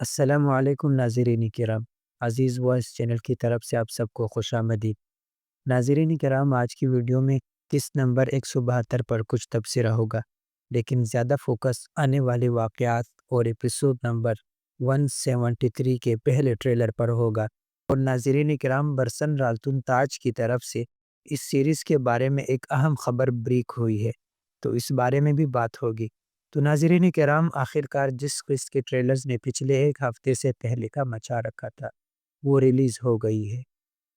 السلام علیکم ناظرین کرام، عزیز وائس چینل کی طرف سے آپ سب کو خوش آمدید۔ ناظرین کرام، آج کی ویڈیو میں قسط نمبر 172 پر کچھ تبصرہ ہوگا، لیکن زیادہ فوکس آنے والے واقعات اور ایپیسوڈ نمبر 173 کے پہلے ٹریلر پر ہوگا۔ اور ناظرین کرام، برسن رالتون تاج کی طرف سے اس سیریز کے بارے میں ایک اہم خبر بریک ہوئی ہے، تو اس بارے میں بھی بات ہوگی۔ تو ناظرین کرام، آخرکار جس قسط کے ٹریلرز نے پچھلے ایک ہفتے سے پہلے کا مچا رکھا تھا وہ ریلیز ہو گئی ہے،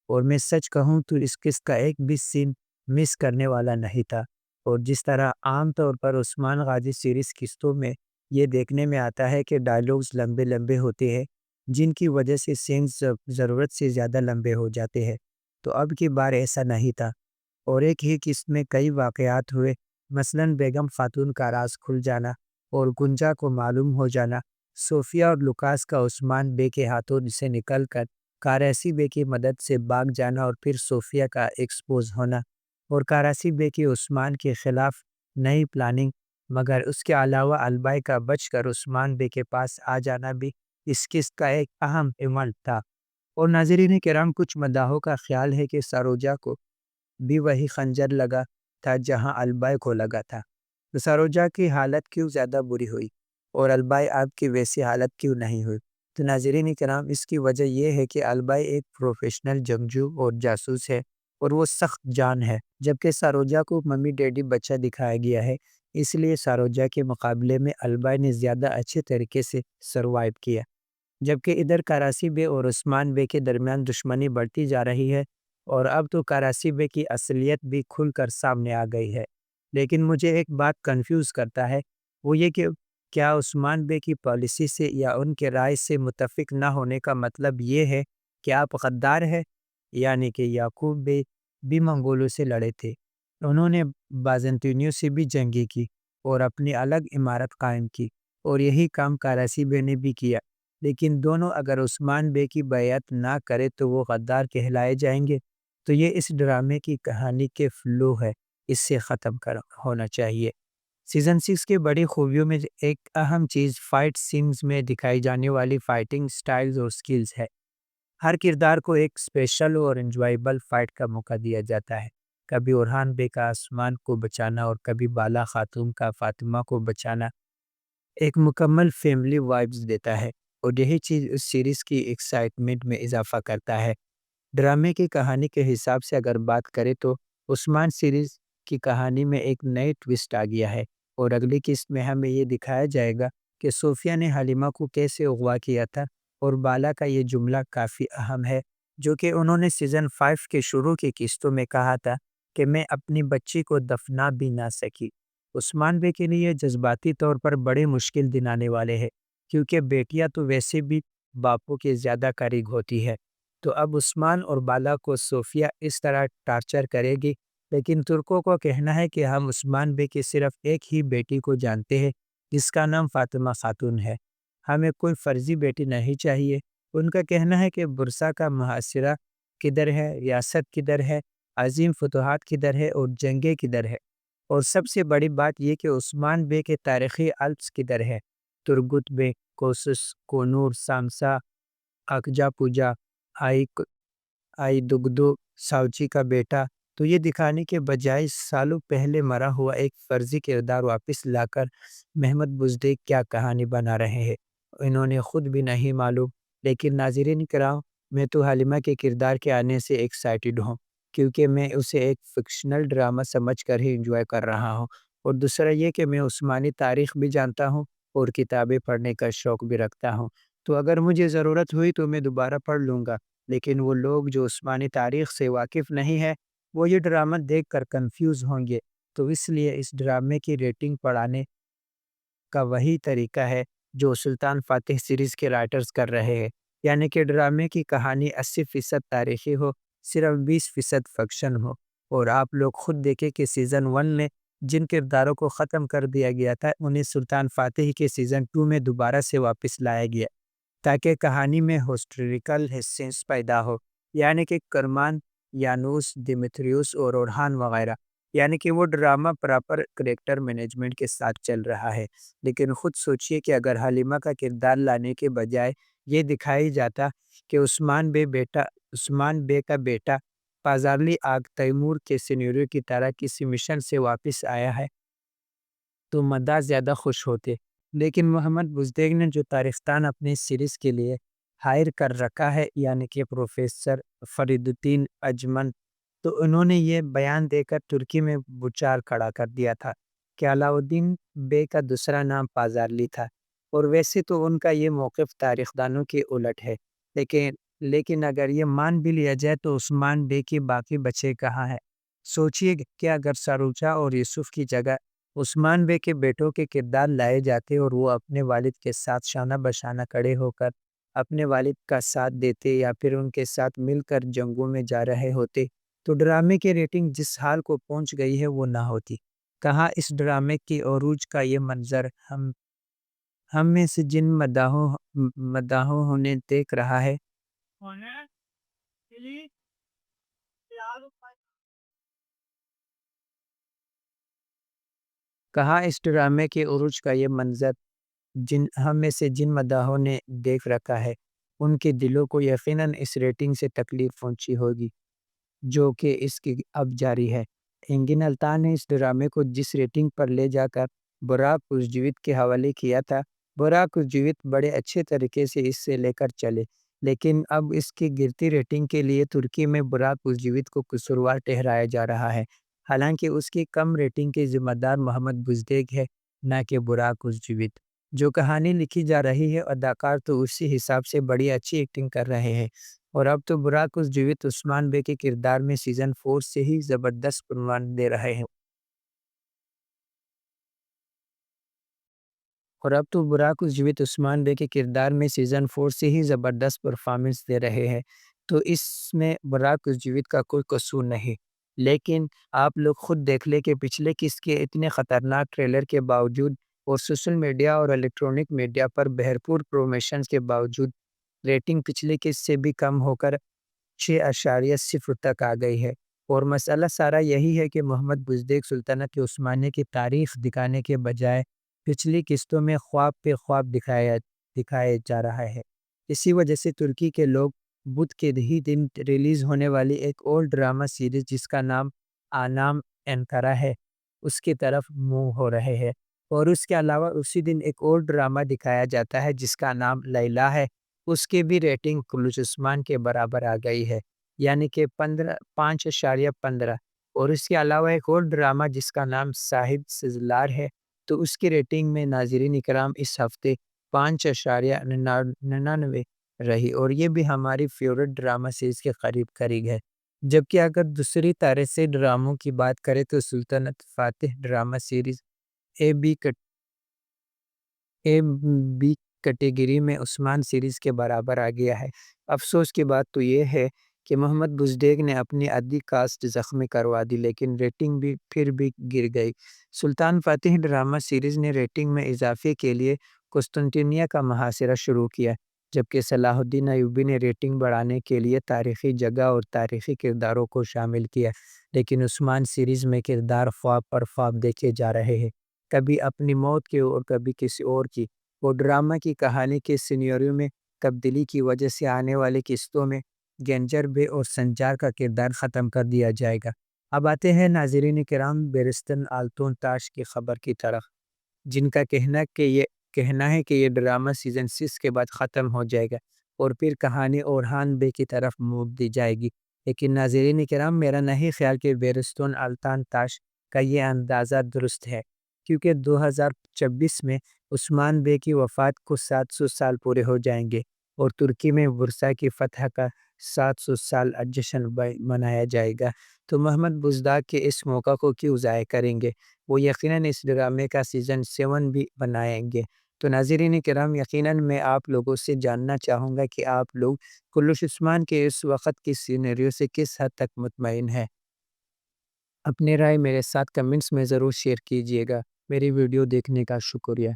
اور میں سچ کہوں تو اس قسط کا ایک بھی سین مس کرنے والا نہیں تھا۔ اور جس طرح عام طور پر عثمان غازی سیریز قسطوں میں یہ دیکھنے میں آتا ہے کہ ڈائیلاگز لمبے لمبے ہوتے ہیں، جن کی وجہ سے سینز ضرورت سے زیادہ لمبے ہو جاتے ہیں، تو اب کی بار ایسا نہیں تھا، اور ایک ہی قسط میں کئی واقعات ہوئے۔ مثلاً بیگم خاتون کا راز کھل جانا اور گنجا کو معلوم ہو جانا، صوفیہ اور لوکاس کا عثمان بے کے ہاتھوں سے نکل کر کاراسی بے کی مدد سے بھاگ جانا، اور پھر صوفیہ کا ایکسپوز ہونا، اور کاراسی بے کی عثمان کے خلاف نئی پلاننگ، مگر اس کے علاوہ البائی کا بچ کر عثمان بے کے پاس آ جانا بھی اس قسط کا ایک اہم ایونٹ تھا۔ اور ناظرین کرام، کچھ مداحوں کا خیال ہے کہ سروجا کو بھی وہی خنجر لگا تھا جہاں البائی کو لگا تھا، تو سروجا کی حالت کیوں زیادہ بری ہوئی اور البائی آپ کی ویسی حالت کیوں نہیں ہوئی؟ تو ناظرین کرام، اس کی وجہ یہ ہے کہ البائی ایک پروفیشنل جنگجو اور جاسوس ہے، اور وہ سخت جان ہے، جبکہ سروجا کو ممی ڈیڈی بچہ دکھایا گیا ہے، اس لیے سروجا کے مقابلے میں البائی نے زیادہ اچھے طریقے سے سروائیو کیا۔ جبکہ ادھر کاراسی بے اور عثمان بے کے درمیان دشمنی بڑھتی جا رہی ہے، اور اب تو کاراسی بے کی اصلیت بھی کھل کر سامنے آ گئی ہے۔ لیکن مجھے ایک بات کنفیوز کرتا ہے، وہ یہ کہ کیا عثمان بے کی پالیسی سے یا ان کے رائے سے متفق نہ ہونے کا مطلب یہ ہے کہ آپ غدار ہیں؟ یعنی کہ یعقوب بے بھی منگولوں سے لڑے تھے، انہوں نے بازنطینیوں سے بھی جنگی کی اور اپنی الگ عمارت قائم کی، اور یہی کام کاراسی بے نے بھی کیا، لیکن دونوں اگر عثمان بے کی بیعت نہ کرے تو وہ غدار کہلائے جائیں گے۔ تو یہ اس ڈرامے کی کہانی کے فلو ہے، اس سے ختم ہونا چاہیے۔ سیزن 6 کے بڑی خوبیوں میں ایک اہم چیز فائٹ سینز میں دکھائی جانے والی فائٹنگ سٹائلز اور سکلز ہے۔ ہر کردار کو ایک اسپیشل اور انجوائیبل فائٹ کا موقع دیا جاتا ہے، کبھی اورہان بے کا عثمان کو بچانا اور کبھی بالا خاتون کا فاطمہ کو بچانا ایک مکمل فیملی وائبز دیتا ہے، اور یہی چیز اس سیریز کی ایکسائٹمنٹ میں اضافہ کرتا ہے۔ ڈرامے کی کہانی کے حساب سے اگر بات کریں تو عثمان سیریز کی کہانی میں ایک نئی ٹویسٹ آ گیا ہے، اور اگلی قسط میں ہمیں یہ دکھایا جائے گا کہ صوفیہ نے حلیمہ کو کیسے اغوا کیا تھا، اور بالا کا یہ جملہ کافی اہم ہے جو کہ انہوں نے سیزن 5 کے شروع کی قسطوں میں کہا تھا کہ میں اپنی بچی کو دفنا بھی نہ سکی۔ عثمان بے کے لیے جذباتی طور پر بڑے مشکل دن آنے والے ہیں، کیونکہ بیٹیاں تو ویسے بھی باپوں کے زیادہ قریب ہوتی ہے، تو اب عثمان اور بالا کو صوفیہ اس طرح ٹارچر کرے گی۔ لیکن ترکوں کو کہنا ہے کہ ہم عثمان بے کی صرف ایک ہی بیٹی کو جانتے ہیں، جس کا نام فاطمہ خاتون ہے، ہمیں کوئی فرضی بیٹی نہیں چاہیے۔ ان کا کہنا ہے کہ برسا کا محاصرہ کدھر ہے، ریاست کدھر ہے، عظیم فتوحات کدھر ہے، اور جنگیں کدھر ہے، اور سب سے بڑی بات یہ کہ عثمان بے کے تاریخی الپس کدھر ہے، ترگت بے، کوسس، کونور، سامسا، اکجا پوجا، آئی دگدو، ساوچی کا بیٹا۔ تو یہ دکھانے کے بجائے سالوں پہلے مرا ہوا ایک فرضی کردار واپس لا کر محمد بزدیک کیا کہانی بنا رہے ہیں، انہوں نے خود بھی نہیں معلوم۔ لیکن ناظرین کرام، میں تو حلیمہ کے کردار کے آنے سے ایکسائٹڈ ہوں، کیونکہ میں اسے ایک فکشنل ڈرامہ سمجھ کر ہی انجوائے کر رہا ہوں، اور دوسرا یہ کہ میں عثمانی تاریخ بھی جانتا ہوں اور کتابیں پڑھنے کا شوق بھی رکھتا ہوں، تو اگر مجھے ضرورت ہوئی تو میں دوبارہ پڑھ لوں گا۔ لیکن وہ لوگ جو عثمانی تاریخ سے واقف نہیں ہے، وہ یہ ڈرامہ دیکھ کر کنفیوز ہوں گے، تو اس لیے اس ڈرامے کی ریٹنگ پڑھانے کا وہی طریقہ ہے جو سلطان فاتح سیریز کے رائٹرز کر رہے ہیں، یعنی کہ ڈرامے کی کہانی 80% تاریخی ہو، صرف 20% فکشن ہو، اور آپ لوگ خود دیکھیں کہ سیزن 1 میں جن کرداروں کو ختم کر دیا گیا تھا انہیں سلطان فاتح کے سیزن 2 میں دوبارہ سے واپس لایا گیا، تاکہ کہانی میں ہسٹوریکل سینس پیدا ہو، یعنی کہ کرمان، یانوس، دیمیتریوس اور اورہان وغیرہ یعنی کہ وہ ڈرامہ پراپر کریکٹر مینجمنٹ کے ساتھ چل رہا ہے۔ لیکن خود سوچئے کہ اگر حلیمہ کا کردار لانے کے بجائے یہ دکھائی جاتا کہ عثمان بے کا بیٹا پازارلی آگ تیمور کے سینیریو کی طرح کسی مشن سے واپس آیا ہے تو مداح زیادہ خوش ہوتے۔ لیکن محمد بزدیگ نے جو تاریخدان اپنے سیریز کے لیے ہائر کر رکھا ہے، یعنی کہ پروفیسر فرید الدین اجمن، تو انہوں نے یہ بیان دے کر ترکی میں بچار کھڑا کر دیا تھا کہ علاؤالدین بے کا دوسرا نام پازارلی تھا، اور ویسے تو ان کا یہ موقف تاریخدانوں کے الٹ ہے، لیکن اگر یہ مان بھی لیا جائے تو عثمان بے کے باقی بچے کہاں ہیں؟ سوچئے کہ اگر ساروچا اور یوسف کی جگہ عثمان بے کے بیٹوں کے کردار لائے جاتے اور وہ اپنے والد کے ساتھ شانہ بشانہ کھڑے ہو کر اپنے والد کا ساتھ دیتے یا پھر ان کے ساتھ مل کر جنگوں میں جا رہے ہوتے، تو ڈرامے کی ریٹنگ جس حال کو پہنچ گئی ہے وہ نہ ہوتی۔ کہاں اس ڈرامے کی عروج کا یہ منظر ہم میں سے جن مداحوں نے دیکھ رہا ہے، کہاں اس ڈرامے کے عروج کا یہ منظر ہم میں سے جن مداحوں نے دیکھ رکھا ہے، ان کے دلوں کو یقیناً اس ریٹنگ سے تکلیف پہنچی ہوگی جو کہ اس کی اب جاری ہے۔ انگن الطاف نے اس ڈرامے کو جس ریٹنگ پر لے جا کر براق الجوید کے حوالے کیا تھا، براق الجوید بڑے اچھے طریقے سے اس سے لے کر چلے، لیکن اب اس کی گرتی ریٹنگ کے لیے ترکی میں براق الجوید کو قصوروار ٹھہرایا جا رہا ہے، حالانکہ اس کی کم ریٹنگ کے ذمہ دار محمد بزدیگ ہے، نہ کہ براق الجوید۔ جو کہانی لکھی جا رہی ہے، اداکار تو اسی حساب سے بڑی اچھی ایکٹنگ کر رہے ہیں، اور اب تو براق الجوید عثمان بے کے کردار میں سیزن 4 سے ہی زبردست پرفارمنس دے رہے ہیں تو اس میں براق الجوید کا کوئی قصور نہیں، لیکن آپ لوگ خود دیکھ لیں کہ پچھلے قسط کے اتنے خطرناک ٹریلر کے باوجود اور سوشل میڈیا اور الیکٹرونک میڈیا پر بھرپور پروموشنز کے باوجود ریٹنگ پچھلے قسط سے بھی کم ہو کر 6.0 تک آ گئی ہے، اور مسئلہ سارا یہی ہے کہ محمد بزدیگ سلطنت عثمانیہ کی تاریخ دکھانے کے بجائے پچھلی قسطوں میں خواب پہ خواب دکھائے جا رہا ہے۔ اسی وجہ سے ترکی کے لوگ بدھ کے ہی دن ریلیز ہونے والی ایک اور ڈرامہ سیریز جس کا نام آنام انکارا ہے اس کی طرف منہ ہو رہے ہیں، اور اس کے علاوہ اسی دن ایک اور ڈرامہ دکھایا جاتا ہے جس کا نام لیلا ہے، اس کی بھی ریٹنگ کلوچ عثمان کے برابر آ گئی ہے، یعنی کہ 5.15، اور اس کے علاوہ ایک اور ڈرامہ جس کا نام صاحب سزلار ہے، تو اس کی ریٹنگ میں ناظرین اکرام اس ہفتے 5.99 رہی، اور یہ بھی ہماری فیورٹ ڈرامہ سیریز کے قریب ہے۔ جبکہ اگر دوسری طرح سے ڈراموں کی بات کریں تو سلطنت فاتح drama series a be category میں عثمان سیریز کے برابر آ گیا ہے۔ افسوس کی بات تو یہ ہے کہ محمد بزدیگ نے اپنی ادبی کاسٹ زخمی کروا دی، لیکن ریٹنگ بھی پھر بھی گر گئی۔ سلطان فاتح ڈرامہ سیریز نے ریٹنگ میں اضافے کے لیے قسطنطنیہ کا محاصرہ شروع کیا، جبکہ صلاح الدین ایوبی نے ریٹنگ بڑھانے کے لیے تاریخی جگہ اور تاریخی کرداروں کو شامل کیا، لیکن عثمان سیریز میں کردار خواب پر خواب دیکھے جا رہے ہیں، کبھی اپنی موت کے اور کبھی کسی اور کی، اور ڈرامہ کی کہانی کے سینیریو میں تبدیلی کی وجہ سے آنے والی قسطوں میں گنجر بے اور سنجار کا کردار ختم کر دیا جائے گا۔ اب آتے ہیں ناظرین کرام بیرستن آلتون تاش کی خبر کی طرف، جن کا کہنا ہے کہ یہ ڈرامہ سیزن 6 کے بعد ختم ہو جائے گا اور پھر کہانی اورہان بے کی طرف موڑ دی جائے گی، لیکن ناظرین کرام میرا نہیں خیال کہ بیرستون آلتون تاش کا یہ اندازہ درست ہے، کیونکہ 2026 میں عثمان بے کی وفات کو 700 سال پورے ہو جائیں گے، اور ترکی میں برسا کی فتح کا 700 سال جشن منایا جائے گا، تو محمد بزدیگ کے اس موقع کو کیوں ضائع کریں گے؟ وہ یقیناً اس ڈرامے کا سیزن 7 بھی بنائیں گے۔ تو ناظرین کرام، یقیناً میں آپ لوگوں سے جاننا چاہوں گا کہ آپ لوگ کلش عثمان کے اس وقت کی سینیریو سے کس حد تک مطمئن ہیں۔ اپنے رائے میرے ساتھ کمنٹس میں ضرور شیئر کیجیے گا۔ میری ویڈیو دیکھنے کا شکریہ۔